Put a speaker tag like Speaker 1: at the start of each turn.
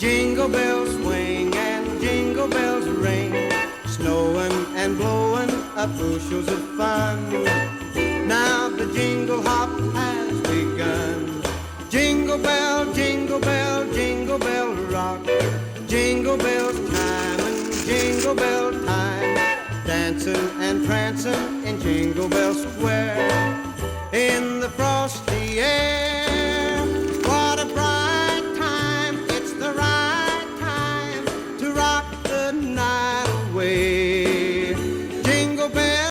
Speaker 1: Jingle bells swing and jingle bells ring, snowing and blowing up bushels of fun. Now the jingle hop has begun. Jingle bell, jingle bell, jingle bell rock. Jingle bells time and jingle bell time, dancing and prancing in Jingle Bell Square.